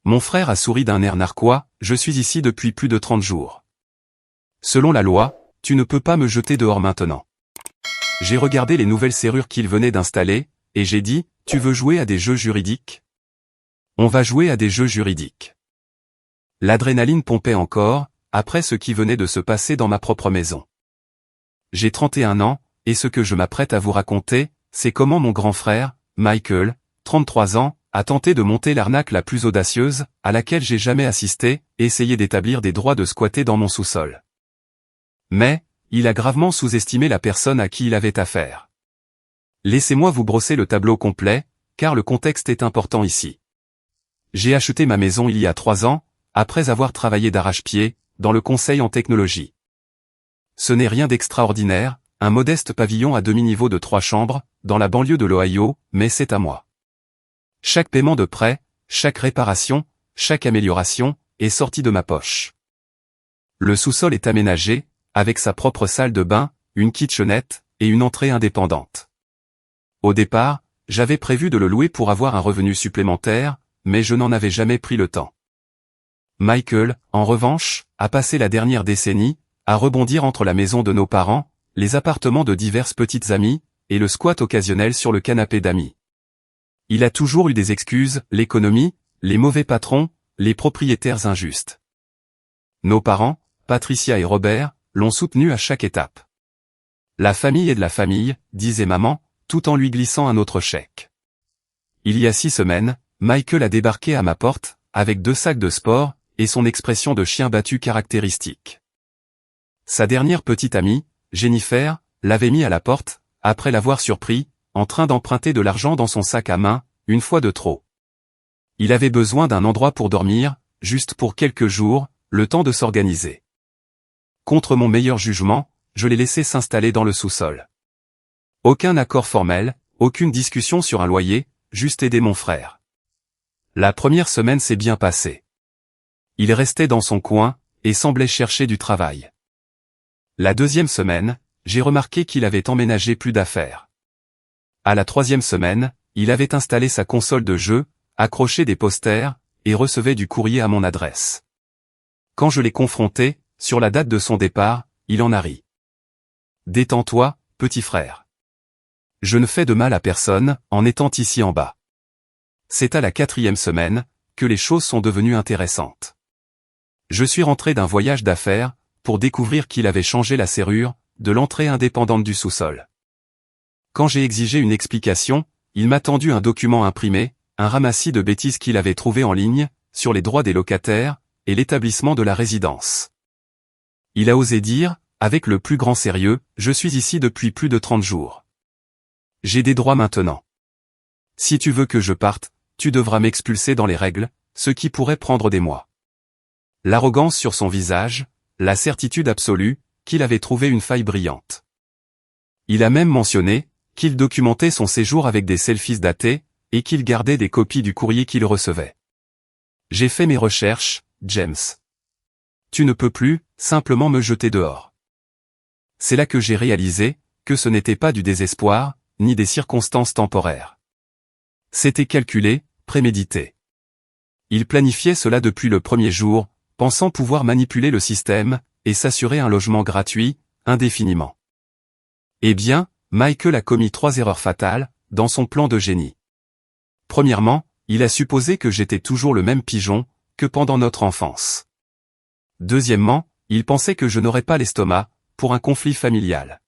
Mon frère a souri d'un air narquois, je suis ici depuis plus de 30 jours. Selon la loi, tu ne peux pas me jeter dehors maintenant. J'ai regardé les nouvelles serrures qu'il venait d'installer, et j'ai dit, tu veux jouer à des jeux juridiques? On va jouer à des jeux juridiques. L'adrénaline pompait encore, après ce qui venait de se passer dans ma propre maison. J'ai 31 ans, et ce que je m'apprête à vous raconter, c'est comment mon grand frère, Michael, 33 ans, a tenté de monter l'arnaque la plus audacieuse, à laquelle j'ai jamais assisté, et essayé d'établir des droits de squatter dans mon sous-sol. Mais, il a gravement sous-estimé la personne à qui il avait affaire. Laissez-moi vous brosser le tableau complet, car le contexte est important ici. J'ai acheté ma maison il y a 3 ans, après avoir travaillé d'arrache-pied, dans le conseil en technologie. Ce n'est rien d'extraordinaire, un modeste pavillon à demi-niveau de 3 chambres, dans la banlieue de l'Ohio, mais c'est à moi. Chaque paiement de prêt, chaque réparation, chaque amélioration, est sorti de ma poche. Le sous-sol est aménagé, avec sa propre salle de bain, une kitchenette, et une entrée indépendante. Au départ, j'avais prévu de le louer pour avoir un revenu supplémentaire, mais je n'en avais jamais pris le temps. Michael, en revanche, a passé la dernière décennie, à rebondir entre la maison de nos parents, les appartements de diverses petites amies, et le squat occasionnel sur le canapé d'amis. Il a toujours eu des excuses, l'économie, les mauvais patrons, les propriétaires injustes. Nos parents, Patricia et Robert, l'ont soutenu à chaque étape. La famille est de la famille, disait maman, tout en lui glissant un autre chèque. Il y a 6 semaines, Michael a débarqué à ma porte, avec 2 sacs de sport, et son expression de chien battu caractéristique. Sa dernière petite amie, Jennifer, l'avait mis à la porte, après l'avoir surpris, en train d'emprunter de l'argent dans son sac à main, une fois de trop. Il avait besoin d'un endroit pour dormir, juste pour quelques jours, le temps de s'organiser. Contre mon meilleur jugement, je l'ai laissé s'installer dans le sous-sol. Aucun accord formel, aucune discussion sur un loyer, juste aider mon frère. La première semaine s'est bien passée. Il restait dans son coin, et semblait chercher du travail. La deuxième semaine, j'ai remarqué qu'il avait emménagé plus d'affaires. À la 3e semaine, il avait installé sa console de jeu, accroché des posters, et recevait du courrier à mon adresse. Quand je l'ai confronté, sur la date de son départ, il en a ri. Détends-toi, petit frère. Je ne fais de mal à personne, en étant ici en bas. C'est à la 4e semaine, que les choses sont devenues intéressantes. Je suis rentré d'un voyage d'affaires, pour découvrir qu'il avait changé la serrure, de l'entrée indépendante du sous-sol. Quand j'ai exigé une explication, il m'a tendu un document imprimé, un ramassis de bêtises qu'il avait trouvé en ligne, sur les droits des locataires, et l'établissement de la résidence. Il a osé dire, avec le plus grand sérieux, je suis ici depuis plus de 30 jours. J'ai des droits maintenant. Si tu veux que je parte, tu devras m'expulser dans les règles, ce qui pourrait prendre des mois. L'arrogance sur son visage, la certitude absolue, qu'il avait trouvé une faille brillante. Il a même mentionné, qu'il documentait son séjour avec des selfies datés, et qu'il gardait des copies du courrier qu'il recevait. J'ai fait mes recherches, James. Tu ne peux plus, simplement me jeter dehors. C'est là que j'ai réalisé, que ce n'était pas du désespoir, ni des circonstances temporaires. C'était calculé, prémédité. Il planifiait cela depuis le premier jour, pensant pouvoir manipuler le système, et s'assurer un logement gratuit, indéfiniment. Eh bien, Michael a commis 3 erreurs fatales, dans son plan de génie. Premièrement, il a supposé que j'étais toujours le même pigeon, que pendant notre enfance. Deuxièmement, il pensait que je n'aurais pas l'estomac, pour un conflit familial.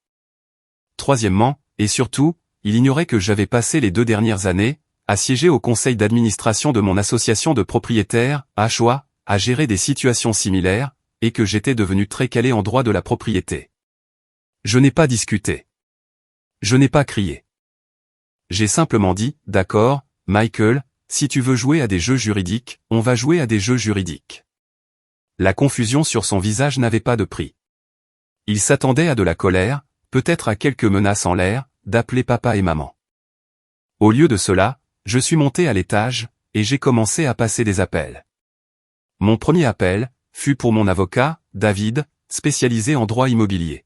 Troisièmement, et surtout, il ignorait que j'avais passé les 2 dernières années, à siéger au conseil d'administration de mon association de propriétaires, HOA, à gérer des situations similaires, et que j'étais devenu très calé en droit de la propriété. Je n'ai pas discuté. Je n'ai pas crié. J'ai simplement dit, d'accord, Michael, si tu veux jouer à des jeux juridiques, on va jouer à des jeux juridiques. La confusion sur son visage n'avait pas de prix. Il s'attendait à de la colère, peut-être à quelques menaces en l'air, d'appeler papa et maman. Au lieu de cela, je suis monté à l'étage, et j'ai commencé à passer des appels. Mon premier appel fut pour mon avocat, David, spécialisé en droit immobilier.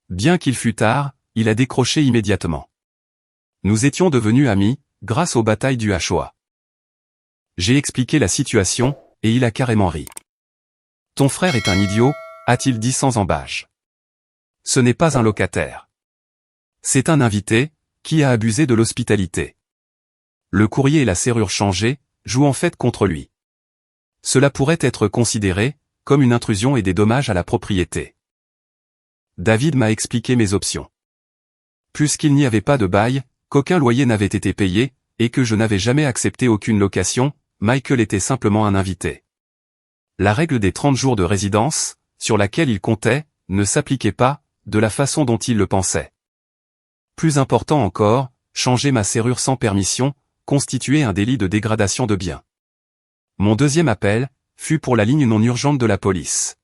Bien qu'il fût tard, il a décroché immédiatement. Nous étions devenus amis, grâce aux batailles du HOA. J'ai expliqué la situation, et il a carrément ri. Ton frère est un idiot, a-t-il dit sans embâche. Ce n'est pas un locataire. C'est un invité, qui a abusé de l'hospitalité. Le courrier et la serrure changée jouent en fait contre lui. Cela pourrait être considéré comme une intrusion et des dommages à la propriété. David m'a expliqué mes options. Puisqu'il n'y avait pas de bail, qu'aucun loyer n'avait été payé, et que je n'avais jamais accepté aucune location, Michael était simplement un invité. La règle des 30 jours de résidence, sur laquelle il comptait, ne s'appliquait pas, de la façon dont il le pensait. Plus important encore, changer ma serrure sans permission, constituait un délit de dégradation de biens. Mon deuxième appel fut pour la ligne non urgente de la police.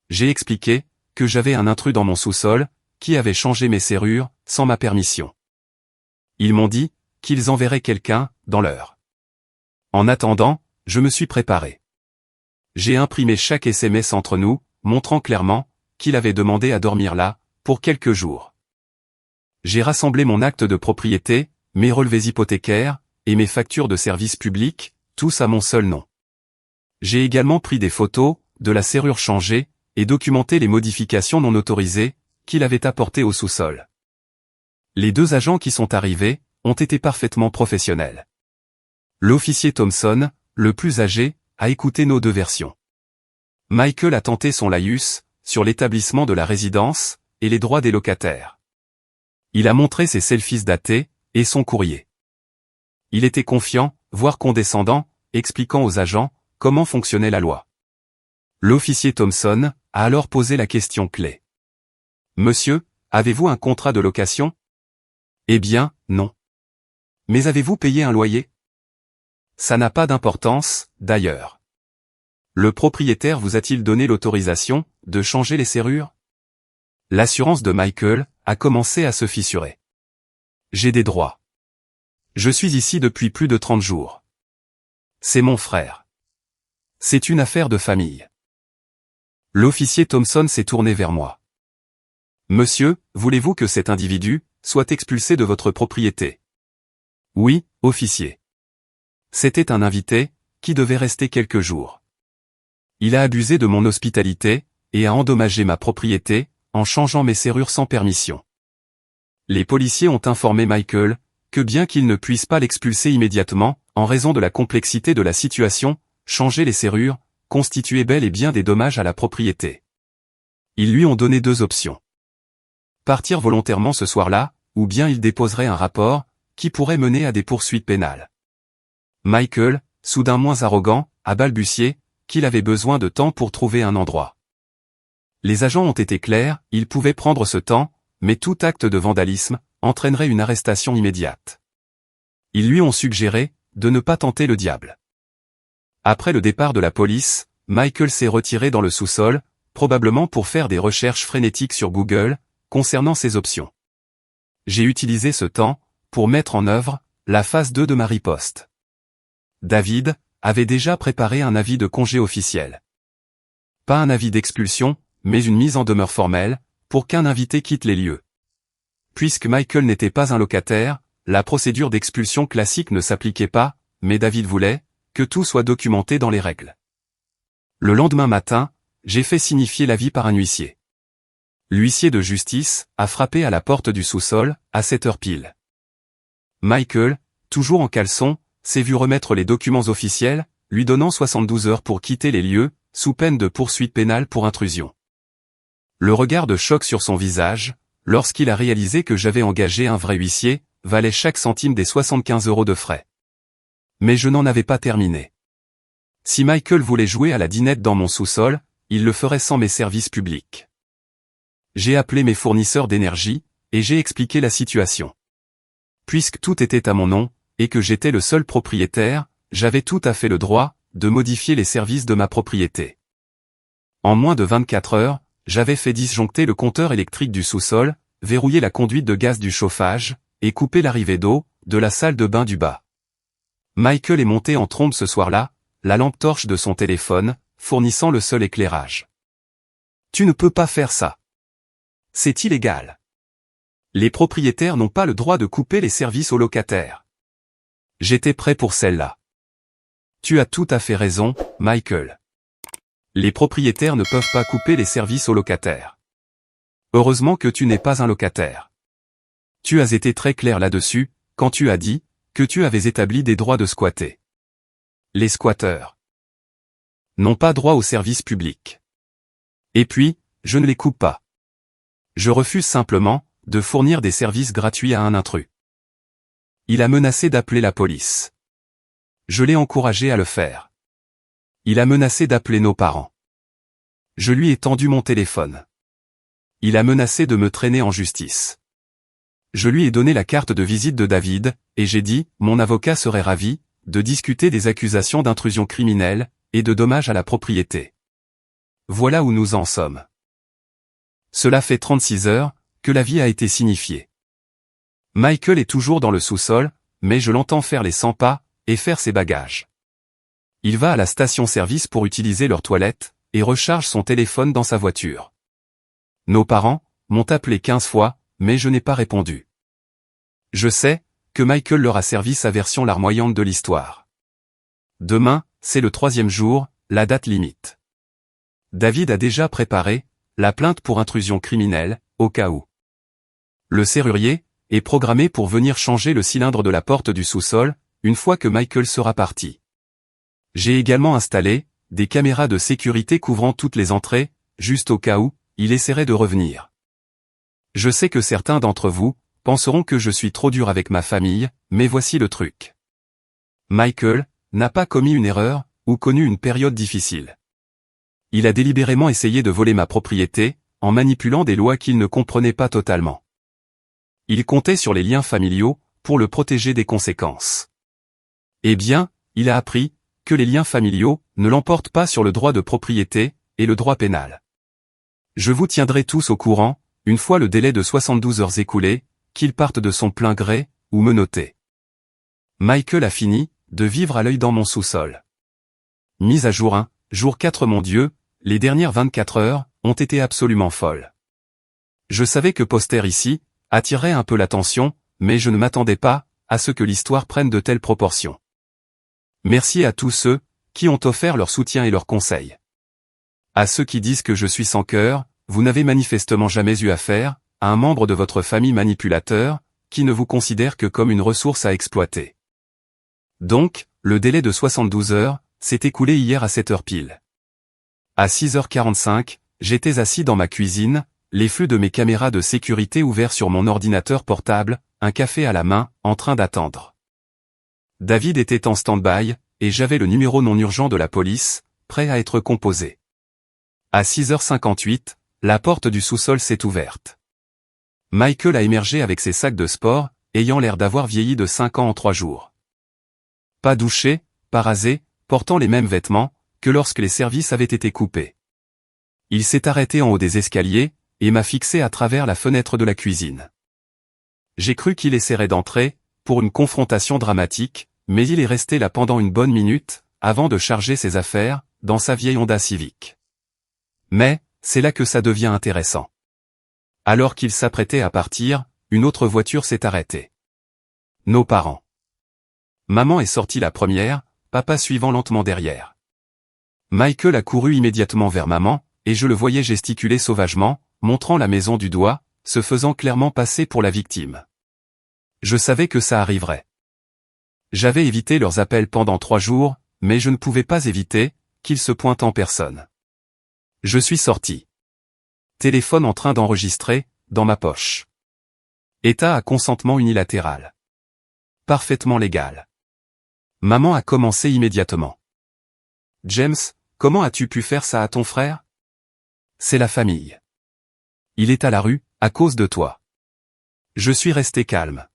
J'ai expliqué que j'avais un intrus dans mon sous-sol, qui avait changé mes serrures, sans ma permission. Ils m'ont dit qu'ils enverraient quelqu'un, dans l'heure. En attendant, je me suis préparé. J'ai imprimé chaque SMS entre nous, montrant clairement qu'il avait demandé à dormir là, pour quelques jours. J'ai rassemblé mon acte de propriété, mes relevés hypothécaires, et mes factures de services publics, tous à mon seul nom. J'ai également pris des photos de la serrure changée, et documenté les modifications non autorisées qu'il avait apportées au sous-sol. Les deux agents qui sont arrivés ont été parfaitement professionnels. L'officier Thompson, le plus âgé, a écouté nos deux versions. Michael a tenté son laïus sur l'établissement de la résidence et les droits des locataires. Il a montré ses selfies datés et son courrier. Il était confiant, voire condescendant, expliquant aux agents comment fonctionnait la loi. L'officier Thompson a alors posé la question clé. « Monsieur, avez-vous un contrat de location ?» « Eh bien, non. »« Mais avez-vous payé un loyer ?» ?»« Ça n'a pas d'importance, d'ailleurs. » « Le propriétaire vous a-t-il donné l'autorisation de changer les serrures ?» L'assurance de Michael a commencé à se fissurer. « J'ai des droits. Je suis ici depuis plus de 30 jours. C'est mon frère. C'est une affaire de famille. » L'officier Thompson s'est tourné vers moi. « Monsieur, voulez-vous que cet individu soit expulsé de votre propriété ?» « Oui, officier. C'était un invité, qui devait rester quelques jours. Il a abusé de mon hospitalité, et a endommagé ma propriété, en changeant mes serrures sans permission. » Les policiers ont informé Michael que bien qu'ils ne puissent pas l'expulser immédiatement, en raison de la complexité de la situation, changer les serrures constituait bel et bien des dommages à la propriété. Ils lui ont donné deux options. Partir volontairement ce soir-là, ou bien il déposerait un rapport, qui pourrait mener à des poursuites pénales. Michael, soudain moins arrogant, a balbutié qu'il avait besoin de temps pour trouver un endroit. Les agents ont été clairs, ils pouvaient prendre ce temps, mais tout acte de vandalisme entraînerait une arrestation immédiate. Ils lui ont suggéré de ne pas tenter le diable. Après le départ de la police, Michael s'est retiré dans le sous-sol, probablement pour faire des recherches frénétiques sur Google, concernant ses options. J'ai utilisé ce temps pour mettre en œuvre la phase 2 de ma riposte. David avait déjà préparé un avis de congé officiel. Pas un avis d'expulsion, mais une mise en demeure formelle, pour qu'un invité quitte les lieux. Puisque Michael n'était pas un locataire, la procédure d'expulsion classique ne s'appliquait pas, mais David voulait que tout soit documenté dans les règles. Le lendemain matin, j'ai fait signifier l'avis par un huissier. L'huissier de justice a frappé à la porte du sous-sol, à 7 heures pile. Michael, toujours en caleçon, s'est vu remettre les documents officiels, lui donnant 72 heures pour quitter les lieux, sous peine de poursuite pénale pour intrusion. Le regard de choc sur son visage, lorsqu'il a réalisé que j'avais engagé un vrai huissier, valait chaque centime des 75 € de frais. Mais je n'en avais pas terminé. Si Michael voulait jouer à la dinette dans mon sous-sol, il le ferait sans mes services publics. J'ai appelé mes fournisseurs d'énergie, et j'ai expliqué la situation. Puisque tout était à mon nom, et que j'étais le seul propriétaire, j'avais tout à fait le droit de modifier les services de ma propriété. En moins de 24 heures, j'avais fait disjoncter le compteur électrique du sous-sol, verrouiller la conduite de gaz du chauffage, et couper l'arrivée d'eau de la salle de bain du bas. Michael est monté en trombe ce soir-là, la lampe torche de son téléphone, fournissant le seul éclairage. « Tu ne peux pas faire ça. C'est illégal. Les propriétaires n'ont pas le droit de couper les services aux locataires. » J'étais prêt pour celle-là. Tu as tout à fait raison, Michael. Les propriétaires ne peuvent pas couper les services aux locataires. Heureusement que tu n'es pas un locataire. Tu as été très clair là-dessus, quand tu as dit que tu avais établi des droits de squatter. Les squatteurs n'ont pas droit aux services publics. Et puis, je ne les coupe pas. Je refuse simplement de fournir des services gratuits à un intrus. Il a menacé d'appeler la police. Je l'ai encouragé à le faire. Il a menacé d'appeler nos parents. Je lui ai tendu mon téléphone. Il a menacé de me traîner en justice. Je lui ai donné la carte de visite de David, et j'ai dit, mon avocat serait ravi de discuter des accusations d'intrusion criminelle et de dommages à la propriété. Voilà où nous en sommes. Cela fait 36 heures que l'avis a été signifié. Michael est toujours dans le sous-sol, mais je l'entends faire les 100 pas et faire ses bagages. Il va à la station-service pour utiliser leur toilette et recharge son téléphone dans sa voiture. Nos parents m'ont appelé 15 fois, mais je n'ai pas répondu. Je sais que Michael leur a servi sa version larmoyante de l'histoire. Demain, c'est le 3e jour, la date limite. David a déjà préparé la plainte pour intrusion criminelle, au cas où. Le serrurier est programmé pour venir changer le cylindre de la porte du sous-sol, une fois que Michael sera parti. J'ai également installé des caméras de sécurité couvrant toutes les entrées, juste au cas où il essaierait de revenir. Je sais que certains d'entre vous penseront que je suis trop dur avec ma famille, mais voici le truc. Michael n'a pas commis une erreur ou connu une période difficile. Il a délibérément essayé de voler ma propriété, en manipulant des lois qu'il ne comprenait pas totalement. Il comptait sur les liens familiaux pour le protéger des conséquences. Eh bien, il a appris que les liens familiaux ne l'emportent pas sur le droit de propriété et le droit pénal. Je vous tiendrai tous au courant, une fois le délai de 72 heures écoulé, qu'il parte de son plein gré ou menotté. Michael a fini de vivre à l'œil dans mon sous-sol. Mise à jour 1, jour 4. Mon Dieu, les dernières 24 heures ont été absolument folles. Je savais que poster ici attirerait un peu l'attention, mais je ne m'attendais pas à ce que l'histoire prenne de telles proportions. Merci à tous ceux qui ont offert leur soutien et leurs conseils. À ceux qui disent que je suis sans cœur, vous n'avez manifestement jamais eu affaire à un membre de votre famille manipulateur, qui ne vous considère que comme une ressource à exploiter. Donc, le délai de 72 heures s'est écoulé hier à 7 heures pile. À 6h45, j'étais assis dans ma cuisine, les flux de mes caméras de sécurité ouverts sur mon ordinateur portable, un café à la main, en train d'attendre. David était en stand-by, et j'avais le numéro non urgent de la police, prêt à être composé. À 6h58, la porte du sous-sol s'est ouverte. Michael a émergé avec ses sacs de sport, ayant l'air d'avoir vieilli de 5 ans en 3 jours. Pas douché, pas rasé, portant les mêmes vêtements que lorsque les services avaient été coupés. Il s'est arrêté en haut des escaliers, et m'a fixé à travers la fenêtre de la cuisine. J'ai cru qu'il essaierait d'entrer, pour une confrontation dramatique, mais il est resté là pendant une bonne minute, avant de charger ses affaires, dans sa vieille Honda Civic. Mais, c'est là que ça devient intéressant. Alors qu'il s'apprêtait à partir, une autre voiture s'est arrêtée. Nos parents. Maman est sortie la première, papa suivant lentement derrière. Michael a couru immédiatement vers maman, et je le voyais gesticuler sauvagement, montrant la maison du doigt, se faisant clairement passer pour la victime. Je savais que ça arriverait. J'avais évité leurs appels pendant 3 jours, mais je ne pouvais pas éviter qu'ils se pointent en personne. Je suis sorti. Téléphone en train d'enregistrer, dans ma poche. État à consentement unilatéral. Parfaitement légal. Maman a commencé immédiatement. James, comment as-tu pu faire ça à ton frère? C'est la famille. Il est à la rue, à cause de toi. Je suis resté calme.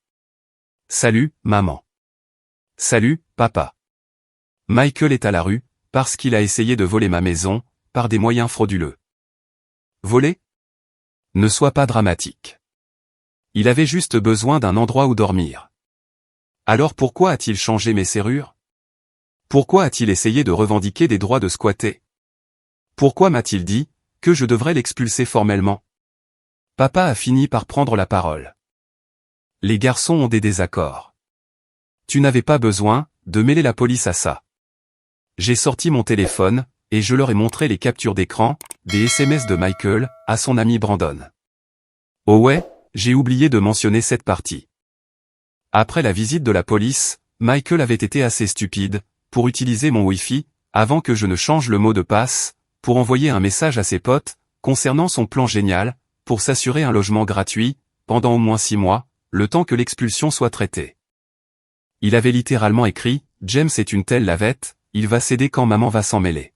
Salut, maman. Salut, papa. Michael est à la rue, parce qu'il a essayé de voler ma maison, par des moyens frauduleux. Voler? Ne sois pas dramatique. Il avait juste besoin d'un endroit où dormir. Alors pourquoi a-t-il changé mes serrures? Pourquoi a-t-il essayé de revendiquer des droits de squatter? Pourquoi m'a-t-il dit que je devrais l'expulser formellement? Papa a fini par prendre la parole. Les garçons ont des désaccords. Tu n'avais pas besoin de mêler la police à ça. J'ai sorti mon téléphone, et je leur ai montré les captures d'écran, des SMS de Michael, à son ami Brandon. Oh ouais, j'ai oublié de mentionner cette partie. Après la visite de la police, Michael avait été assez stupide, pour utiliser mon Wi-Fi, avant que je ne change le mot de passe, pour envoyer un message à ses potes, concernant son plan génial, pour s'assurer un logement gratuit, pendant au moins 6 mois, le temps que l'expulsion soit traitée. Il avait littéralement écrit, « James est une telle lavette, il va céder quand maman va s'en mêler. »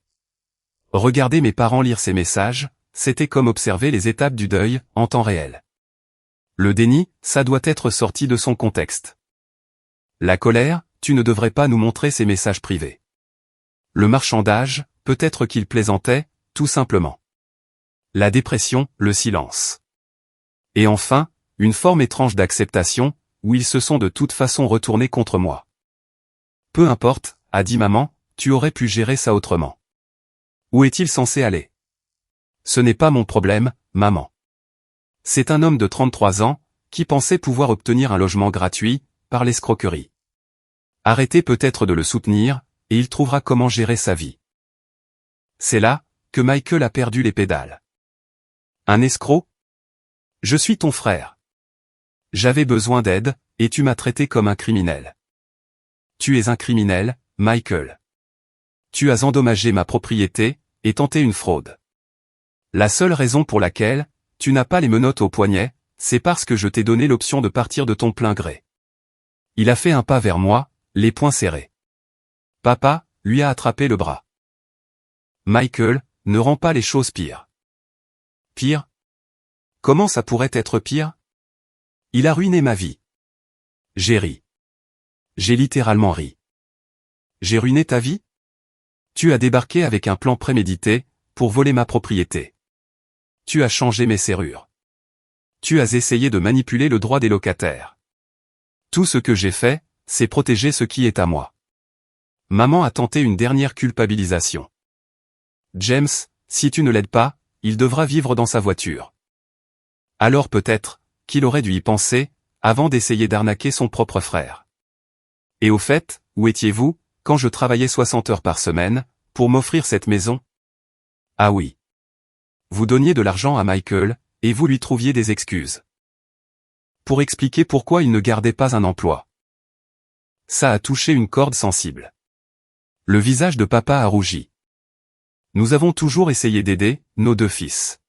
Regarder mes parents lire ces messages, c'était comme observer les étapes du deuil, en temps réel. Le déni, ça doit être sorti de son contexte. La colère, tu ne devrais pas nous montrer ces messages privés. Le marchandage, peut-être qu'il plaisantait, tout simplement. La dépression, le silence. Et enfin, une forme étrange d'acceptation, où ils se sont de toute façon retournés contre moi. Peu importe, a dit maman, tu aurais pu gérer ça autrement. Où est-il censé aller? Ce n'est pas mon problème, maman. C'est un homme de 33 ans, qui pensait pouvoir obtenir un logement gratuit, par l'escroquerie. Arrêtez peut-être de le soutenir, et il trouvera comment gérer sa vie. C'est là, que Michael a perdu les pédales. Un escroc? Je suis ton frère. J'avais besoin d'aide, et tu m'as traité comme un criminel. Tu es un criminel, Michael. Tu as endommagé ma propriété, et tenté une fraude. La seule raison pour laquelle, tu n'as pas les menottes au poignet, c'est parce que je t'ai donné l'option de partir de ton plein gré. Il a fait un pas vers moi, les poings serrés. Papa, lui a attrapé le bras. Michael, ne rend pas les choses pires. Pire? Comment ça pourrait être pire? Il a ruiné ma vie. J'ai ri. J'ai littéralement ri. J'ai ruiné ta vie? Tu as débarqué avec un plan prémédité, pour voler ma propriété. Tu as changé mes serrures. Tu as essayé de manipuler le droit des locataires. Tout ce que j'ai fait, c'est protéger ce qui est à moi. Maman a tenté une dernière culpabilisation. James, si tu ne l'aides pas, il devra vivre dans sa voiture. Alors peut-être, qu'il aurait dû y penser, avant d'essayer d'arnaquer son propre frère. Et au fait, où étiez-vous, quand je travaillais 60 heures par semaine, pour m'offrir cette maison? Ah oui. Vous donniez de l'argent à Michael, et vous lui trouviez des excuses. Pour expliquer pourquoi il ne gardait pas un emploi. Ça a touché une corde sensible. Le visage de papa a rougi. Nous avons toujours essayé d'aider, nos 2 fils.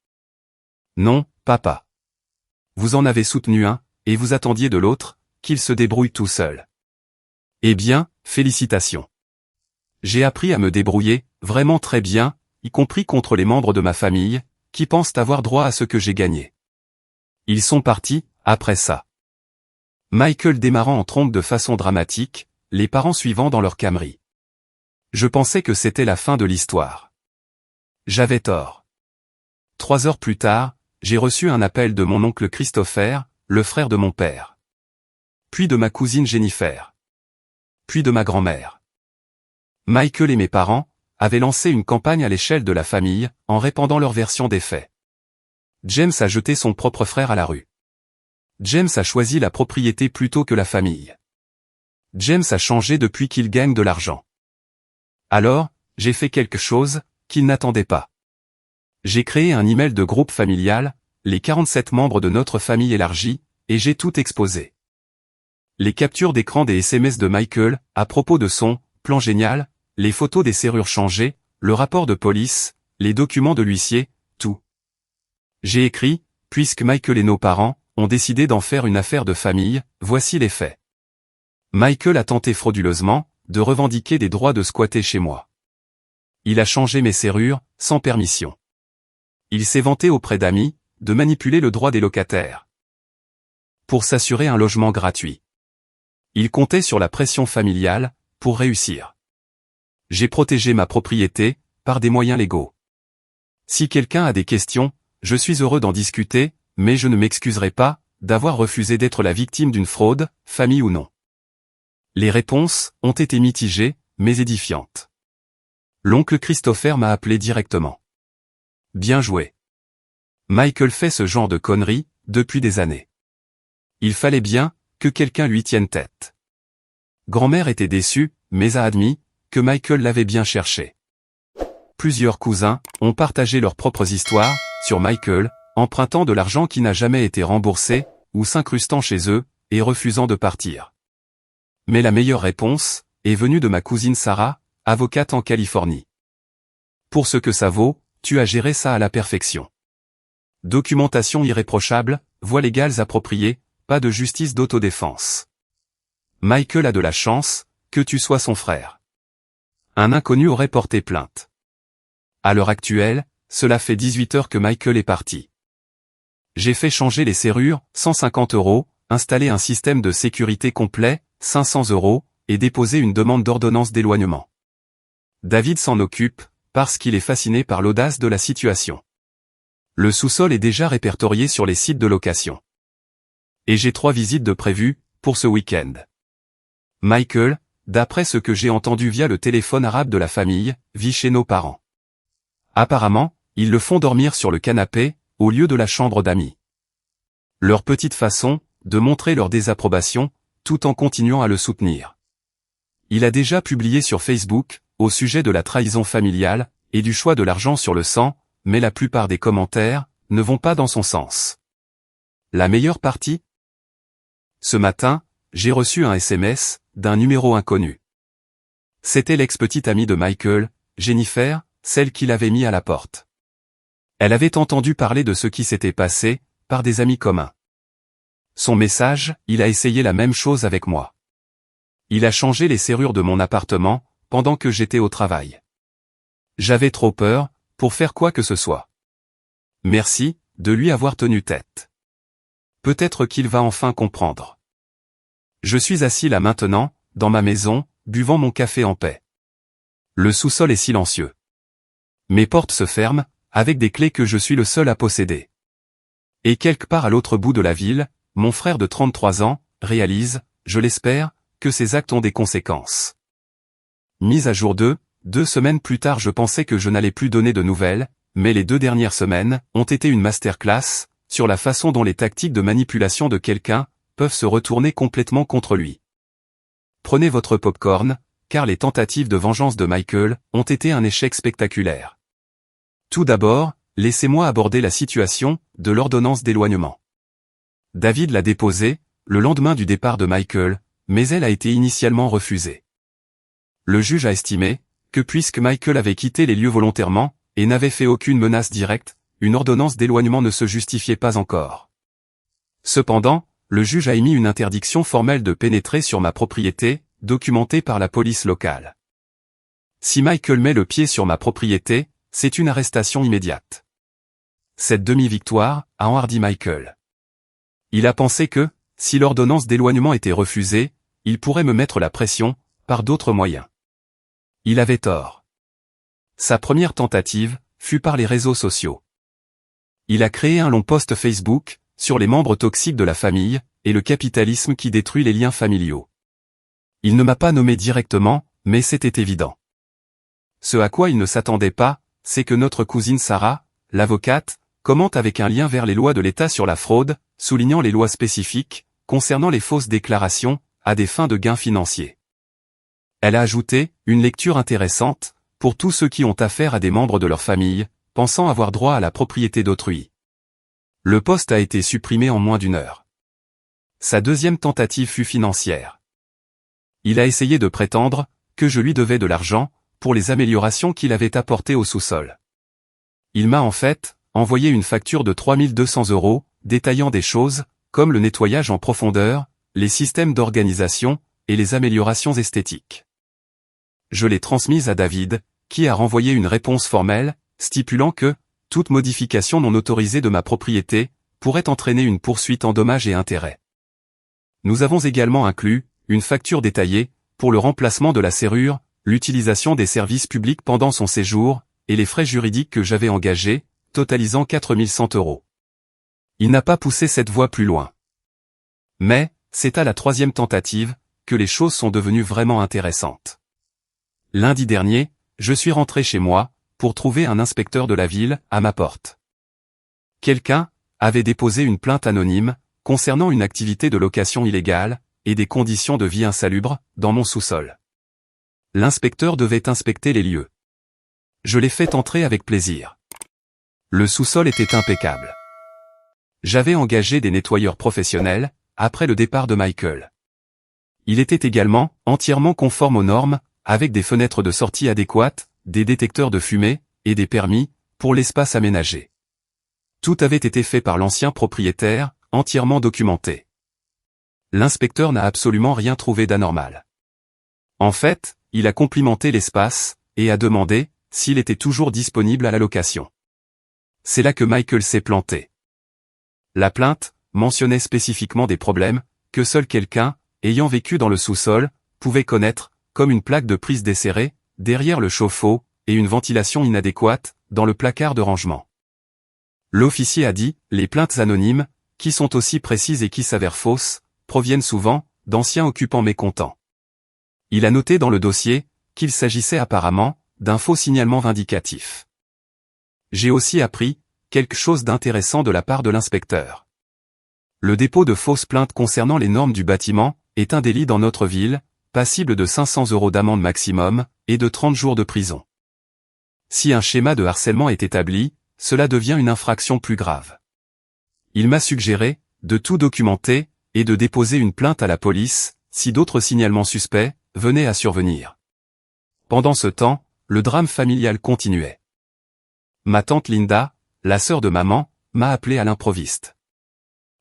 Non, papa. Vous en avez soutenu un, et vous attendiez de l'autre, qu'il se débrouille tout seul. Eh bien, félicitations. J'ai appris à me débrouiller, vraiment très bien, y compris contre les membres de ma famille, qui pensent avoir droit à ce que j'ai gagné. Ils sont partis, après ça. Michael démarrant en trompe de façon dramatique, les parents suivant dans leur Camry. Je pensais que c'était la fin de l'histoire. J'avais tort. 3 heures plus tard, j'ai reçu un appel de mon oncle Christopher, le frère de mon père. Puis de ma cousine Jennifer. Puis de ma grand-mère. Michael et mes parents avaient lancé une campagne à l'échelle de la famille, en répandant leur version des faits. James a jeté son propre frère à la rue. James a choisi la propriété plutôt que la famille. James a changé depuis qu'il gagne de l'argent. Alors, j'ai fait quelque chose qu'il n'attendait pas. J'ai créé un email de groupe familial, les 47 membres de notre famille élargie, et j'ai tout exposé. Les captures d'écran des SMS de Michael, à propos de son plan génial, les photos des serrures changées, le rapport de police, les documents de l'huissier, tout. J'ai écrit, puisque Michael et nos parents ont décidé d'en faire une affaire de famille, voici les faits. Michael a tenté frauduleusement de revendiquer des droits de squatter chez moi. Il a changé mes serrures, sans permission. Il s'est vanté auprès d'amis de manipuler le droit des locataires pour s'assurer un logement gratuit. Il comptait sur la pression familiale pour réussir. J'ai protégé ma propriété par des moyens légaux. Si quelqu'un a des questions, je suis heureux d'en discuter, mais je ne m'excuserai pas d'avoir refusé d'être la victime d'une fraude, famille ou non. Les réponses ont été mitigées, mais édifiantes. L'oncle Christopher m'a appelé directement. Bien joué. Michael fait ce genre de conneries depuis des années. Il fallait bien que quelqu'un lui tienne tête. Grand-mère était déçue, mais a admis que Michael l'avait bien cherché. Plusieurs cousins ont partagé leurs propres histoires sur Michael, empruntant de l'argent qui n'a jamais été remboursé, ou s'incrustant chez eux, et refusant de partir. Mais la meilleure réponse est venue de ma cousine Sarah, avocate en Californie. Pour ce que ça vaut, tu as géré ça à la perfection. Documentation irréprochable, voies légales appropriées, pas de justice d'autodéfense. Michael a de la chance, que tu sois son frère. Un inconnu aurait porté plainte. À l'heure actuelle, cela fait 18 heures que Michael est parti. J'ai fait changer les serrures, 150 €, installer un système de sécurité complet, 500 €, et déposer une demande d'ordonnance d'éloignement. David s'en occupe, parce qu'il est fasciné par l'audace de la situation. Le sous-sol est déjà répertorié sur les sites de location. Et j'ai 3 visites de prévues, pour ce week-end. Michael, d'après ce que j'ai entendu via le téléphone arabe de la famille, vit chez nos parents. Apparemment, ils le font dormir sur le canapé, au lieu de la chambre d'amis. Leur petite façon, de montrer leur désapprobation, tout en continuant à le soutenir. Il a déjà publié sur Facebook, au sujet de la trahison familiale, et du choix de l'argent sur le sang, mais la plupart des commentaires, ne vont pas dans son sens. La meilleure partie ? Ce matin, j'ai reçu un SMS, d'un numéro inconnu. C'était l'ex-petite amie de Michael, Jennifer, celle qu'il avait mis à la porte. Elle avait entendu parler de ce qui s'était passé, par des amis communs. Son message, il a essayé la même chose avec moi. Il a changé les serrures de mon appartement, pendant que j'étais au travail. J'avais trop peur, pour faire quoi que ce soit. Merci, de lui avoir tenu tête. Peut-être qu'il va enfin comprendre. Je suis assis là maintenant, dans ma maison, buvant mon café en paix. Le sous-sol est silencieux. Mes portes se ferment, avec des clés que je suis le seul à posséder. Et quelque part à l'autre bout de la ville, mon frère de 33 ans, réalise, je l'espère, que ces actes ont des conséquences. Mise à jour 2 semaines plus tard je pensais que je n'allais plus donner de nouvelles, mais les 2 dernières semaines ont été une masterclass, sur la façon dont les tactiques de manipulation de quelqu'un, peuvent se retourner complètement contre lui. Prenez votre popcorn, car les tentatives de vengeance de Michael, ont été un échec spectaculaire. Tout d'abord, laissez-moi aborder la situation, de l'ordonnance d'éloignement. David l'a déposée, le lendemain du départ de Michael, mais elle a été initialement refusée. Le juge a estimé, que puisque Michael avait quitté les lieux volontairement, et n'avait fait aucune menace directe, une ordonnance d'éloignement ne se justifiait pas encore. Cependant, le juge a émis une interdiction formelle de pénétrer sur ma propriété, documentée par la police locale. Si Michael met le pied sur ma propriété, c'est une arrestation immédiate. Cette demi-victoire a enhardi Michael. Il a pensé que, si l'ordonnance d'éloignement était refusée, il pourrait me mettre la pression, par d'autres moyens. Il avait tort. Sa première tentative, fut par les réseaux sociaux. Il a créé un long post Facebook, sur les membres toxiques de la famille, et le capitalisme qui détruit les liens familiaux. Il ne m'a pas nommé directement, mais c'était évident. Ce à quoi il ne s'attendait pas, c'est que notre cousine Sarah, l'avocate, commente avec un lien vers les lois de l'État sur la fraude, soulignant les lois spécifiques, concernant les fausses déclarations, à des fins de gains financiers. Elle a ajouté, une lecture intéressante, pour tous ceux qui ont affaire à des membres de leur famille, pensant avoir droit à la propriété d'autrui. Le post a été supprimé en moins d'1 heure. Sa deuxième tentative fut financière. Il a essayé de prétendre, que je lui devais de l'argent, pour les améliorations qu'il avait apportées au sous-sol. Il m'a en fait, envoyé une facture de 3200 €, détaillant des choses, comme le nettoyage en profondeur, les systèmes d'organisation, et les améliorations esthétiques. Je l'ai transmise à David, qui a renvoyé une réponse formelle, stipulant que, toute modification non autorisée de ma propriété, pourrait entraîner une poursuite en dommages et intérêts. Nous avons également inclus, une facture détaillée, pour le remplacement de la serrure, l'utilisation des services publics pendant son séjour, et les frais juridiques que j'avais engagés, totalisant 4100 €. Il n'a pas poussé cette voie plus loin. Mais, c'est à la 3e tentative, que les choses sont devenues vraiment intéressantes. Lundi dernier, je suis rentré chez moi, pour trouver un inspecteur de la ville, à ma porte. Quelqu'un avait déposé une plainte anonyme, concernant une activité de location illégale, et des conditions de vie insalubres, dans mon sous-sol. L'inspecteur devait inspecter les lieux. Je l'ai fait entrer avec plaisir. Le sous-sol était impeccable. J'avais engagé des nettoyeurs professionnels, après le départ de Michael. Il était également entièrement conforme aux normes, avec des fenêtres de sortie adéquates, des détecteurs de fumée, et des permis, pour l'espace aménagé. Tout avait été fait par l'ancien propriétaire, entièrement documenté. L'inspecteur n'a absolument rien trouvé d'anormal. En fait, il a complimenté l'espace, et a demandé s'il était toujours disponible à la location. C'est là que Michael s'est planté. La plainte mentionnait spécifiquement des problèmes que seul quelqu'un, ayant vécu dans le sous-sol, pouvait connaître, comme une plaque de prise desserrée, derrière le chauffe-eau, et une ventilation inadéquate, dans le placard de rangement. L'officier a dit, les plaintes anonymes, qui sont aussi précises et qui s'avèrent fausses, proviennent souvent d'anciens occupants mécontents. Il a noté dans le dossier qu'il s'agissait apparemment d'un faux signalement vindicatif. J'ai aussi appris quelque chose d'intéressant de la part de l'inspecteur. Le dépôt de fausses plaintes concernant les normes du bâtiment est un délit dans notre ville, passible de 500 € d'amende maximum et de 30 jours de prison. Si un schéma de harcèlement est établi, cela devient une infraction plus grave. Il m'a suggéré de tout documenter et de déposer une plainte à la police si d'autres signalements suspects venaient à survenir. Pendant ce temps, le drame familial continuait. Ma tante Linda, la sœur de maman, m'a appelé à l'improviste.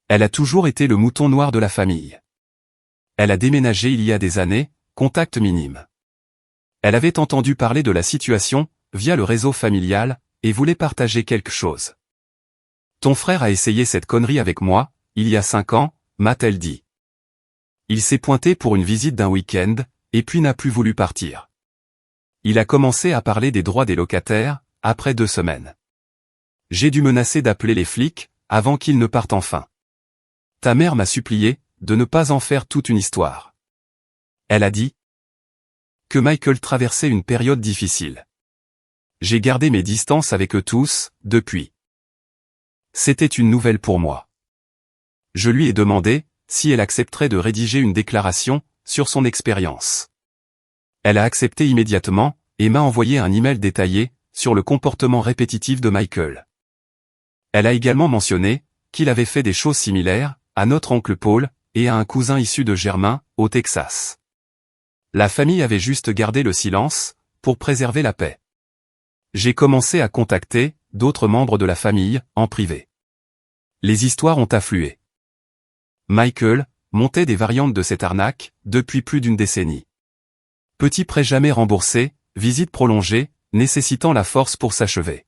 Elle a toujours été le mouton noir de la famille. Elle a déménagé il y a des années, contact minime. Elle avait entendu parler de la situation, via le réseau familial, et voulait partager quelque chose. Ton frère a essayé cette connerie avec moi, il y a 5 ans, m'a-t-elle dit. Il s'est pointé pour une visite d'un week-end, et puis n'a plus voulu partir. Il a commencé à parler des droits des locataires, après 2 semaines. J'ai dû menacer d'appeler les flics, avant qu'ils ne partent enfin. Ta mère m'a supplié de ne pas en faire toute une histoire. Elle a dit que Michael traversait une période difficile. J'ai gardé mes distances avec eux tous, depuis. C'était une nouvelle pour moi. Je lui ai demandé si elle accepterait de rédiger une déclaration sur son expérience. Elle a accepté immédiatement, et m'a envoyé un email détaillé sur le comportement répétitif de Michael. Elle a également mentionné qu'il avait fait des choses similaires à notre oncle Paul et à un cousin issu de Germain, au Texas. La famille avait juste gardé le silence pour préserver la paix. J'ai commencé à contacter d'autres membres de la famille en privé. Les histoires ont afflué. Michael montait des variantes de cette arnaque depuis plus d'une décennie. Petit prêt jamais remboursé, visite prolongée, nécessitant la force pour s'achever.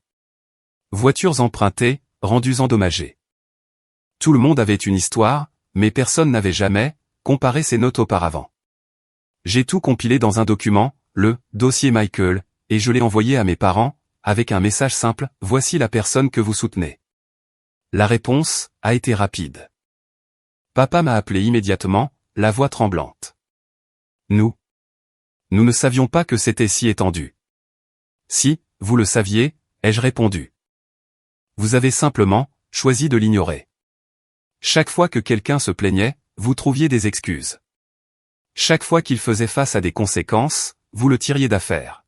Voitures empruntées, rendues endommagées. Tout le monde avait une histoire, mais personne n'avait jamais comparé ces notes auparavant. J'ai tout compilé dans un document, le dossier Michael, et je l'ai envoyé à mes parents, avec un message simple, voici la personne que vous soutenez. La réponse a été rapide. Papa m'a appelé immédiatement, la voix tremblante. Nous ne savions pas que c'était si étendu. Si, vous le saviez, ai-je répondu. Vous avez simplement choisi de l'ignorer. Chaque fois que quelqu'un se plaignait, vous trouviez des excuses. Chaque fois qu'il faisait face à des conséquences, vous le tiriez d'affaire.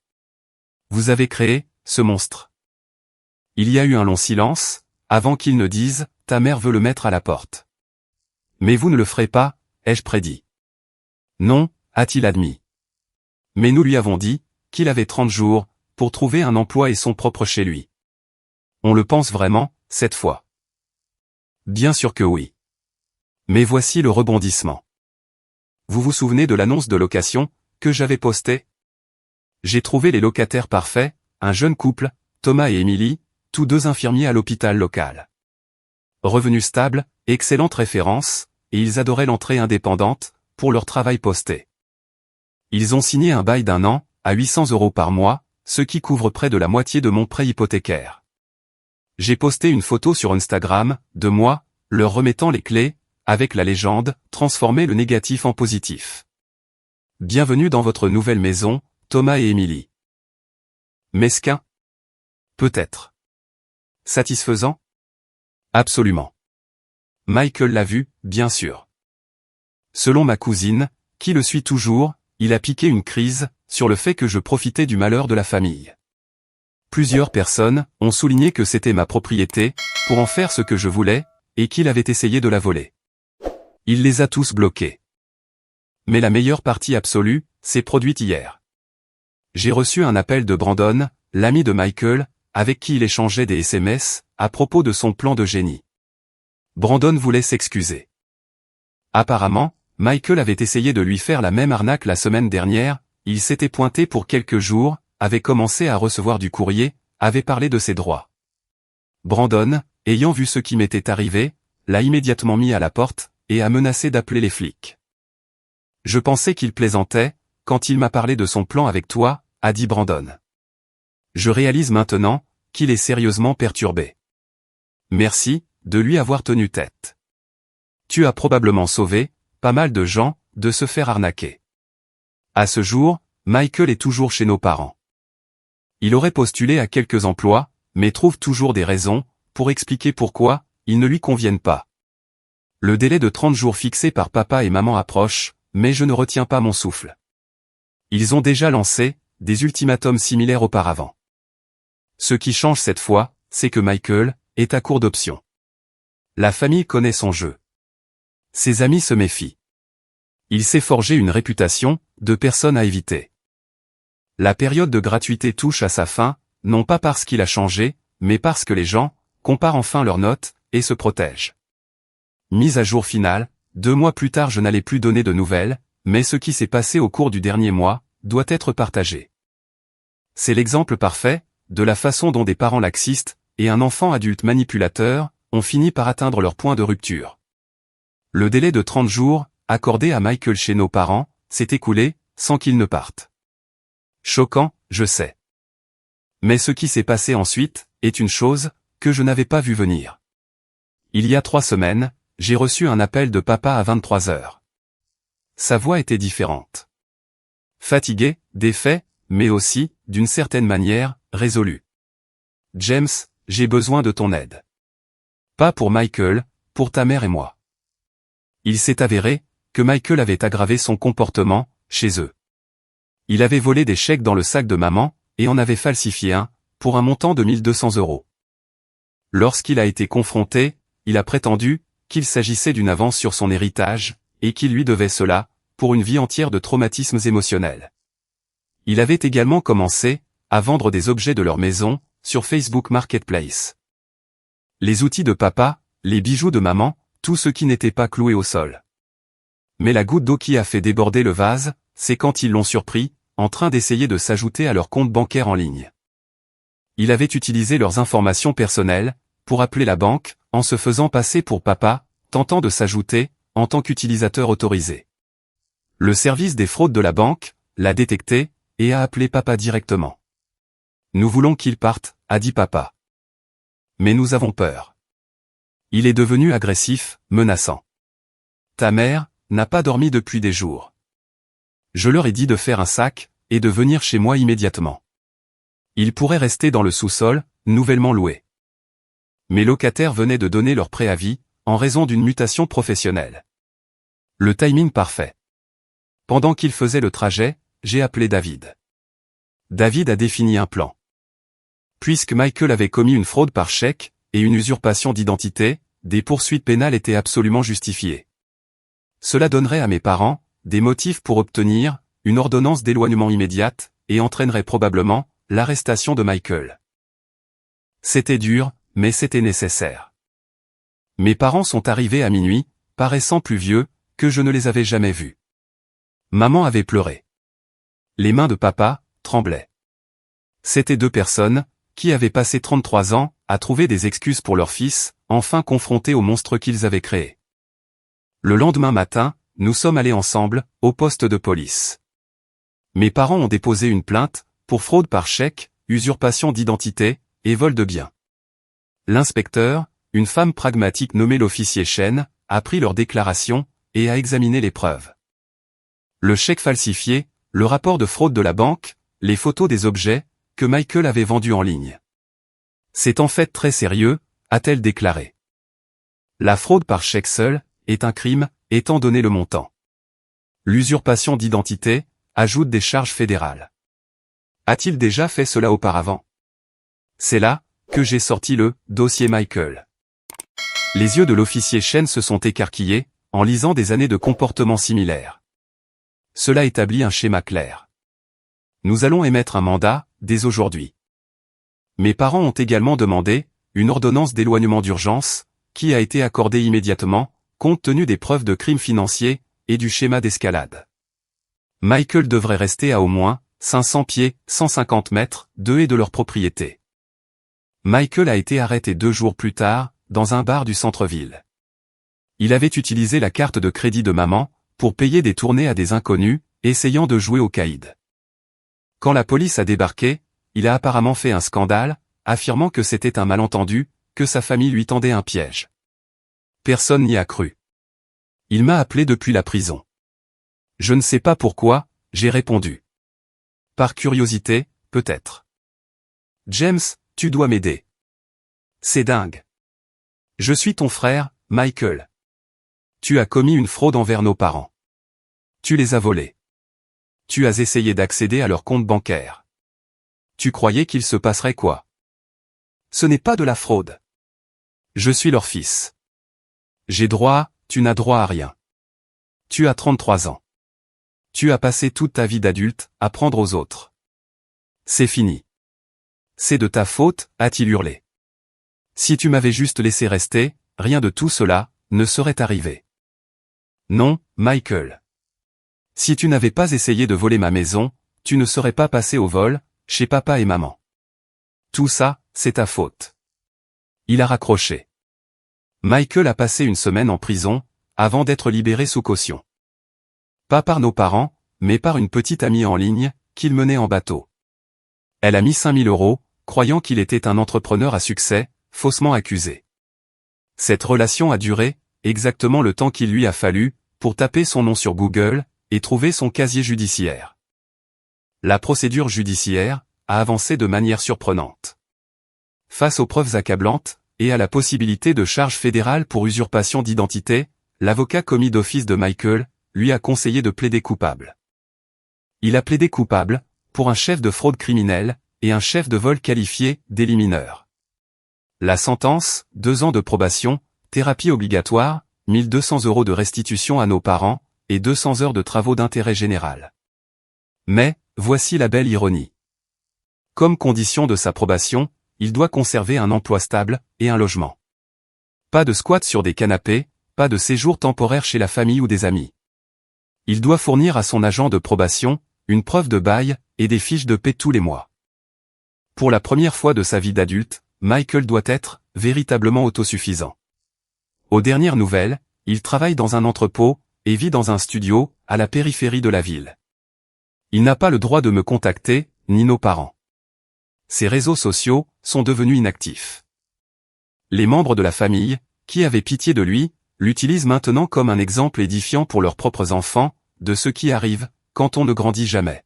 Vous avez créé ce monstre. Il y a eu un long silence, avant qu'il ne dise « Ta mère veut le mettre à la porte ». Mais vous ne le ferez pas, ai-je prédit. Non, a-t-il admis. Mais nous lui avons dit qu'il avait 30 jours pour trouver un emploi et son propre chez lui. On le pense vraiment, cette fois. Bien sûr que oui. Mais voici le rebondissement. Vous vous souvenez de l'annonce de location que j'avais postée? J'ai trouvé les locataires parfaits, un jeune couple, Thomas et Émilie, tous 2 infirmiers à l'hôpital local. Revenus stables, excellente référence, et ils adoraient l'entrée indépendante, pour leur travail posté. Ils ont signé un bail d'1 an, à 800 € par mois, ce qui couvre près de la moitié de mon prêt hypothécaire. J'ai posté une photo sur Instagram, de moi, leur remettant les clés, avec la légende, transformez le négatif en positif. Bienvenue dans votre nouvelle maison, Thomas et Émilie. Mesquin? Peut-être. Satisfaisant? Absolument. Michael l'a vu, bien sûr. Selon ma cousine, qui le suit toujours, il a piqué une crise sur le fait que je profitais du malheur de la famille. Plusieurs personnes ont souligné que c'était ma propriété, pour en faire ce que je voulais, et qu'il avait essayé de la voler. Il les a tous bloqués. Mais la meilleure partie absolue s'est produite hier. J'ai reçu un appel de Brandon, l'ami de Michael, avec qui il échangeait des SMS, à propos de son plan de génie. Brandon voulait s'excuser. Apparemment, Michael avait essayé de lui faire la même arnaque la semaine dernière, il s'était pointé pour quelques jours, avait commencé à recevoir du courrier, avait parlé de ses droits. Brandon, ayant vu ce qui m'était arrivé, l'a immédiatement mis à la porte, et a menacé d'appeler les flics. Je pensais qu'il plaisantait, quand il m'a parlé de son plan avec toi, a dit Brandon. Je réalise maintenant, qu'il est sérieusement perturbé. Merci, de lui avoir tenu tête. Tu as probablement sauvé, pas mal de gens, de se faire arnaquer. À ce jour, Michael est toujours chez nos parents. Il aurait postulé à quelques emplois, mais trouve toujours des raisons, pour expliquer pourquoi, ils ne lui conviennent pas. Le délai de 30 jours fixé par papa et maman approche, mais je ne retiens pas mon souffle. Ils ont déjà lancé, des ultimatums similaires auparavant. Ce qui change cette fois, c'est que Michael, est à court d'options. La famille connaît son jeu. Ses amis se méfient. Il s'est forgé une réputation, de personne à éviter. La période de gratuité touche à sa fin, non pas parce qu'il a changé, mais parce que les gens, comparent enfin leurs notes, et se protègent. Mise à jour finale, 2 mois plus tard je n'allais plus donner de nouvelles, mais ce qui s'est passé au cours du dernier mois, doit être partagé. C'est l'exemple parfait, de la façon dont des parents laxistes, et un enfant adulte manipulateur, ont fini par atteindre leur point de rupture. Le délai de 30 jours, accordé à Michael chez nos parents, s'est écoulé, sans qu'il ne parte. Choquant, je sais. Mais ce qui s'est passé ensuite, est une chose, que je n'avais pas vu venir. Il y a 3 semaines, j'ai reçu un appel de papa à 23 heures. Sa voix était différente. Fatigué, défait, mais aussi, d'une certaine manière, résolu. James, j'ai besoin de ton aide. Pas pour Michael, pour ta mère et moi. Il s'est avéré, que Michael avait aggravé son comportement, chez eux. Il avait volé des chèques dans le sac de maman, et en avait falsifié un, pour un montant de 1200 €. Lorsqu'il a été confronté, il a prétendu, qu'il s'agissait d'une avance sur son héritage, et qu'il lui devait cela, pour une vie entière de traumatismes émotionnels. Il avait également commencé, à vendre des objets de leur maison, sur Facebook Marketplace. Les outils de papa, les bijoux de maman, tout ce qui n'était pas cloué au sol. Mais la goutte d'eau qui a fait déborder le vase, c'est quand ils l'ont surpris, en train d'essayer de s'ajouter à leur compte bancaire en ligne. Il avait utilisé leurs informations personnelles, pour appeler la banque, en se faisant passer pour papa, tentant de s'ajouter, en tant qu'utilisateur autorisé. Le service des fraudes de la banque, l'a détecté, et a appelé papa directement. Nous voulons qu'il parte, a dit papa. Mais nous avons peur. Il est devenu agressif, menaçant. Ta mère, n'a pas dormi depuis des jours. Je leur ai dit de faire un sac, et de venir chez moi immédiatement. Ils pourraient rester dans le sous-sol, nouvellement loué. Mes locataires venaient de donner leur préavis, en raison d'une mutation professionnelle. Le timing parfait. Pendant qu'ils faisaient le trajet, j'ai appelé David. David a défini un plan. Puisque Michael avait commis une fraude par chèque, et une usurpation d'identité, des poursuites pénales étaient absolument justifiées. Cela donnerait à mes parents, des motifs pour obtenir, une ordonnance d'éloignement immédiate, et entraînerait probablement, l'arrestation de Michael. C'était dur, mais c'était nécessaire. Mes parents sont arrivés à minuit, paraissant plus vieux, que je ne les avais jamais vus. Maman avait pleuré. Les mains de papa, tremblaient. C'étaient 2 personnes, qui avaient passé 33 ans, à trouver des excuses pour leur fils, enfin confrontés au monstre qu'ils avaient créé. Le lendemain matin, nous sommes allés ensemble, au poste de police. Mes parents ont déposé une plainte, pour fraude par chèque, usurpation d'identité, et vol de biens. L'inspecteur, une femme pragmatique nommée l'officier Chen, a pris leur déclaration, et a examiné les preuves. Le chèque falsifié, le rapport de fraude de la banque, les photos des objets, que Michael avait vendus en ligne. C'est en fait très sérieux, a-t-elle déclaré. La fraude par chèque seule, est un crime, étant donné le montant. L'usurpation d'identité, ajoute des charges fédérales. A-t-il déjà fait cela auparavant? C'est là que j'ai sorti le dossier Michael. Les yeux de l'officier Chen se sont écarquillés, en lisant des années de comportements similaires. Cela établit un schéma clair. Nous allons émettre un mandat, dès aujourd'hui. Mes parents ont également demandé une ordonnance d'éloignement d'urgence, qui a été accordée immédiatement, compte tenu des preuves de crimes financiers et du schéma d'escalade. Michael devrait rester à au moins 500 pieds, 150 mètres, de et de leur propriété. Michael a été arrêté 2 jours plus tard, dans un bar du centre-ville. Il avait utilisé la carte de crédit de maman, pour payer des tournées à des inconnus, essayant de jouer au caïd. Quand la police a débarqué, il a apparemment fait un scandale, affirmant que c'était un malentendu, que sa famille lui tendait un piège. Personne n'y a cru. Il m'a appelé depuis la prison. Je ne sais pas pourquoi, j'ai répondu. Par curiosité, peut-être. James, tu dois m'aider. C'est dingue. Je suis ton frère, Michael. Tu as commis une fraude envers nos parents. Tu les as volés. Tu as essayé d'accéder à leur compte bancaire. Tu croyais qu'il se passerait quoi? Ce n'est pas de la fraude. Je suis leur fils. J'ai droit, tu n'as droit à rien. Tu as 33 ans. Tu as passé toute ta vie d'adulte à prendre aux autres. C'est fini. C'est de ta faute, a-t-il hurlé. Si tu m'avais juste laissé rester, rien de tout cela ne serait arrivé. Non, Michael. Si tu n'avais pas essayé de voler ma maison, tu ne serais pas passé au vol, chez papa et maman. Tout ça, c'est ta faute. Il a raccroché. Michael a passé une semaine en prison, avant d'être libéré sous caution. Pas par nos parents, mais par une petite amie en ligne, qu'il menait en bateau. Elle a mis 5000 €, croyant qu'il était un entrepreneur à succès, faussement accusé. Cette relation a duré, exactement le temps qu'il lui a fallu, pour taper son nom sur Google, et trouver son casier judiciaire. La procédure judiciaire a avancé de manière surprenante. Face aux preuves accablantes, et à la possibilité de charges fédérales pour usurpation d'identité, l'avocat commis d'office de Michael lui a conseillé de plaider coupable. Il a plaidé coupable, pour un chef de fraude criminelle, et un chef de vol qualifié, délit mineur. La sentence, 2 ans de probation, thérapie obligatoire, 1200 € de restitution à nos parents, et 200 heures de travaux d'intérêt général. Mais, voici la belle ironie. Comme condition de sa probation, il doit conserver un emploi stable, et un logement. Pas de squat sur des canapés, pas de séjour temporaire chez la famille ou des amis. Il doit fournir à son agent de probation, une preuve de bail, et des fiches de paie tous les mois. Pour la première fois de sa vie d'adulte, Michael doit être, véritablement autosuffisant. Aux dernières nouvelles, il travaille dans un entrepôt, et vit dans un studio, à la périphérie de la ville. Il n'a pas le droit de me contacter, ni nos parents. Ses réseaux sociaux sont devenus inactifs. Les membres de la famille, qui avaient pitié de lui, l'utilisent maintenant comme un exemple édifiant pour leurs propres enfants, de ce qui arrive, quand on ne grandit jamais.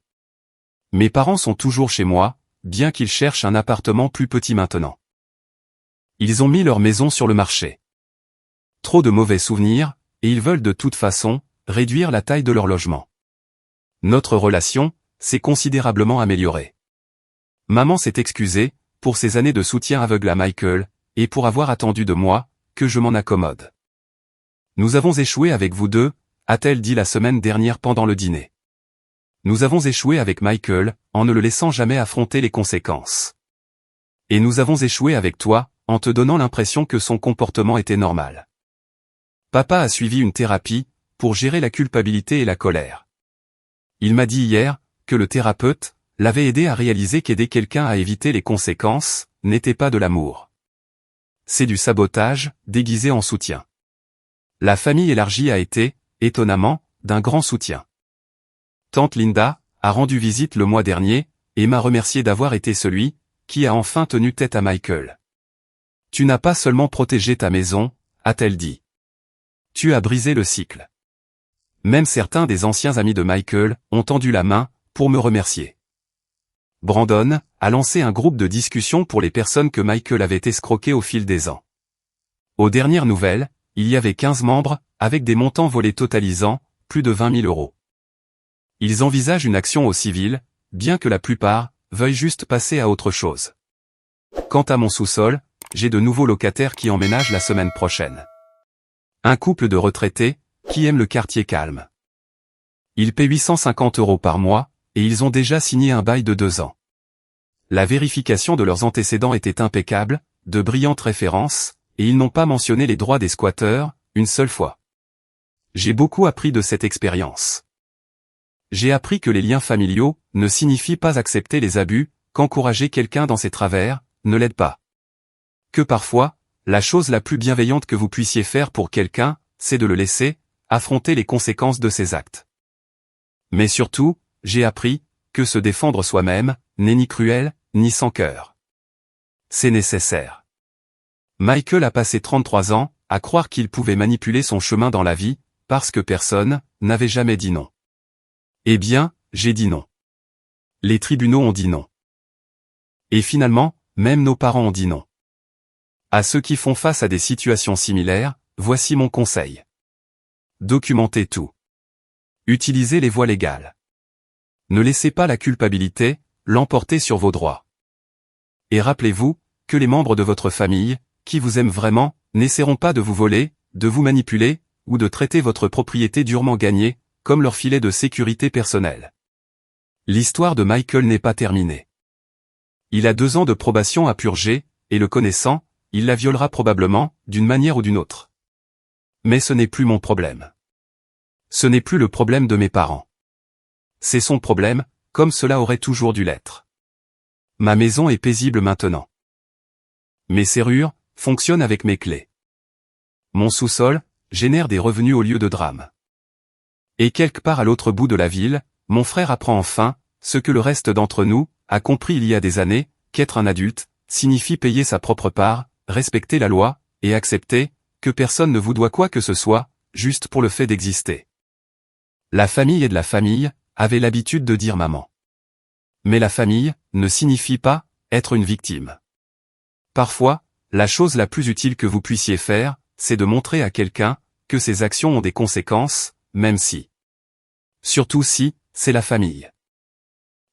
Mes parents sont toujours chez moi, bien qu'ils cherchent un appartement plus petit maintenant. Ils ont mis leur maison sur le marché. Trop de mauvais souvenirs, et ils veulent de toute façon, réduire la taille de leur logement. Notre relation s'est considérablement améliorée. Maman s'est excusée, pour ses années de soutien aveugle à Michael, et pour avoir attendu de moi, que je m'en accommode. Nous avons échoué avec vous deux, a-t-elle dit la semaine dernière pendant le dîner. Nous avons échoué avec Michael, en ne le laissant jamais affronter les conséquences. Et nous avons échoué avec toi, en te donnant l'impression que son comportement était normal. Papa a suivi une thérapie, pour gérer la culpabilité et la colère. Il m'a dit hier, que le thérapeute l'avait aidé à réaliser qu'aider quelqu'un à éviter les conséquences, n'était pas de l'amour. C'est du sabotage, déguisé en soutien. La famille élargie a été, étonnamment, d'un grand soutien. Tante Linda a rendu visite le mois dernier, et m'a remercié d'avoir été celui qui a enfin tenu tête à Michael. Tu n'as pas seulement protégé ta maison, a-t-elle dit. Tu as brisé le cycle. Même certains des anciens amis de Michael ont tendu la main pour me remercier. Brandon a lancé un groupe de discussion pour les personnes que Michael avait escroquées au fil des ans. Aux dernières nouvelles, il y avait 15 membres, avec des montants volés totalisant plus de 20 000 €. Ils envisagent une action au civil, bien que la plupart veuillent juste passer à autre chose. Quant à mon sous-sol, j'ai de nouveaux locataires qui emménagent la semaine prochaine. Un couple de retraités, qui aiment le quartier calme. Ils paient 850 € par mois, et ils ont déjà signé un bail de 2 ans. La vérification de leurs antécédents était impeccable, de brillantes références, et ils n'ont pas mentionné les droits des squatteurs, une seule fois. J'ai beaucoup appris de cette expérience. J'ai appris que les liens familiaux ne signifient pas accepter les abus, qu'encourager quelqu'un dans ses travers ne l'aide pas. Que parfois, la chose la plus bienveillante que vous puissiez faire pour quelqu'un, c'est de le laisser affronter les conséquences de ses actes. Mais surtout, j'ai appris que se défendre soi-même n'est ni cruel, ni sans cœur. C'est nécessaire. Michael a passé 33 ans à croire qu'il pouvait manipuler son chemin dans la vie, parce que personne n'avait jamais dit non. Eh bien, j'ai dit non. Les tribunaux ont dit non. Et finalement, même nos parents ont dit non. À ceux qui font face à des situations similaires, voici mon conseil. Documentez tout. Utilisez les voies légales. Ne laissez pas la culpabilité l'emporter sur vos droits. Et rappelez-vous que les membres de votre famille, qui vous aiment vraiment, n'essaieront pas de vous voler, de vous manipuler, ou de traiter votre propriété durement gagnée, comme leur filet de sécurité personnelle. L'histoire de Michael n'est pas terminée. Il a 2 ans de probation à purger, et le connaissant, il la violera probablement, d'une manière ou d'une autre. Mais ce n'est plus mon problème. Ce n'est plus le problème de mes parents. C'est son problème, comme cela aurait toujours dû l'être. Ma maison est paisible maintenant. Mes serrures fonctionnent avec mes clés. Mon sous-sol génère des revenus au lieu de drame. Et quelque part à l'autre bout de la ville, mon frère apprend enfin ce que le reste d'entre nous a compris il y a des années, qu'être un adulte signifie payer sa propre part, respecter la loi, et accepter que personne ne vous doit quoi que ce soit, juste pour le fait d'exister. La famille est de la famille, avait l'habitude de dire maman. Mais la famille ne signifie pas être une victime. Parfois, la chose la plus utile que vous puissiez faire, c'est de montrer à quelqu'un que ses actions ont des conséquences, même si. Surtout si, c'est la famille.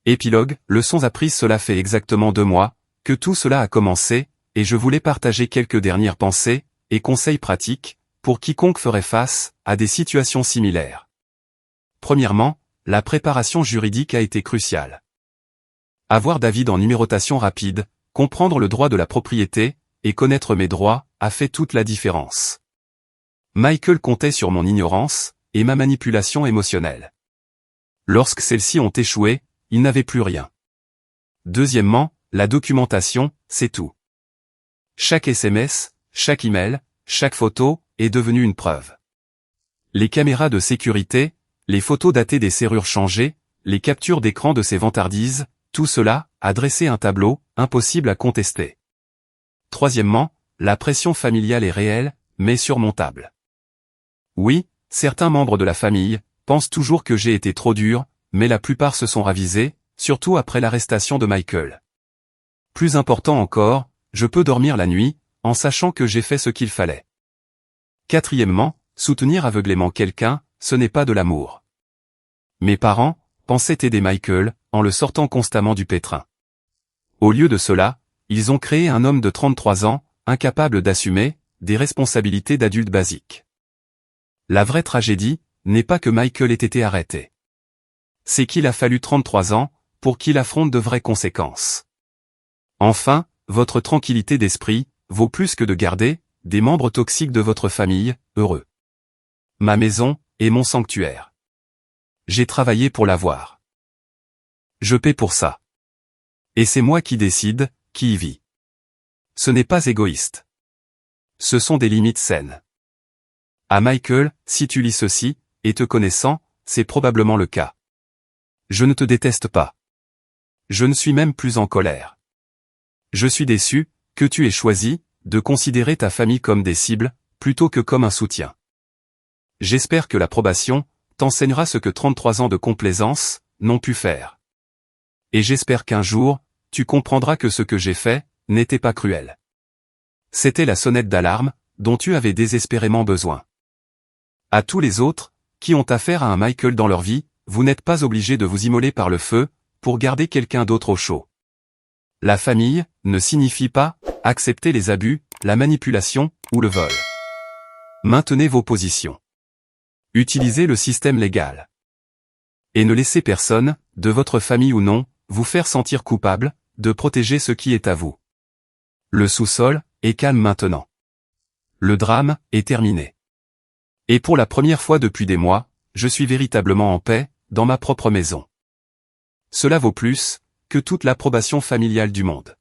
Épilogue, leçons apprises. Cela fait exactement 2 mois que tout cela a commencé, et je voulais partager quelques dernières pensées et conseils pratiques pour quiconque ferait face à des situations similaires. Premièrement, la préparation juridique a été cruciale. Avoir David en numérotation rapide, comprendre le droit de la propriété, et connaître mes droits, a fait toute la différence. Michael comptait sur mon ignorance, et ma manipulation émotionnelle. Lorsque celles-ci ont échoué, il n'avait plus rien. Deuxièmement, la documentation, c'est tout. Chaque SMS, chaque email, chaque photo, est devenue une preuve. Les caméras de sécurité, les photos datées des serrures changées, les captures d'écran de ces vantardises, tout cela a dressé un tableau, impossible à contester. Troisièmement, la pression familiale est réelle, mais surmontable. Oui, certains membres de la famille pensent toujours que j'ai été trop dur, mais la plupart se sont ravisés, surtout après l'arrestation de Michael. Plus important encore, je peux dormir la nuit, en sachant que j'ai fait ce qu'il fallait. Quatrièmement, soutenir aveuglément quelqu'un, ce n'est pas de l'amour. Mes parents pensaient aider Michael, en le sortant constamment du pétrin. Au lieu de cela, ils ont créé un homme de 33 ans, incapable d'assumer des responsabilités d'adulte basiques. La vraie tragédie n'est pas que Michael ait été arrêté. C'est qu'il a fallu 33 ans pour qu'il affronte de vraies conséquences. Enfin, votre tranquillité d'esprit vaut plus que de garder des membres toxiques de votre famille heureux. Ma maison est mon sanctuaire. J'ai travaillé pour l'avoir. Je paie pour ça. Et c'est moi qui décide, qui y vit. Ce n'est pas égoïste. Ce sont des limites saines. À Michael, si tu lis ceci, et te connaissant, c'est probablement le cas. Je ne te déteste pas. Je ne suis même plus en colère. Je suis déçu que tu aies choisi de considérer ta famille comme des cibles, plutôt que comme un soutien. J'espère que la probation t'enseignera ce que 33 ans de complaisance n'ont pu faire. Et j'espère qu'un jour, tu comprendras que ce que j'ai fait n'était pas cruel. C'était la sonnette d'alarme dont tu avais désespérément besoin. À tous les autres qui ont affaire à un Michael dans leur vie, vous n'êtes pas obligé de vous immoler par le feu, pour garder quelqu'un d'autre au chaud. La famille ne signifie pas accepter les abus, la manipulation ou le vol. Maintenez vos positions. Utilisez le système légal. Et ne laissez personne, de votre famille ou non, vous faire sentir coupable, de protéger ce qui est à vous. Le sous-sol est calme maintenant. Le drame est terminé. Et pour la première fois depuis des mois, je suis véritablement en paix, dans ma propre maison. Cela vaut plus que toute l'approbation familiale du monde.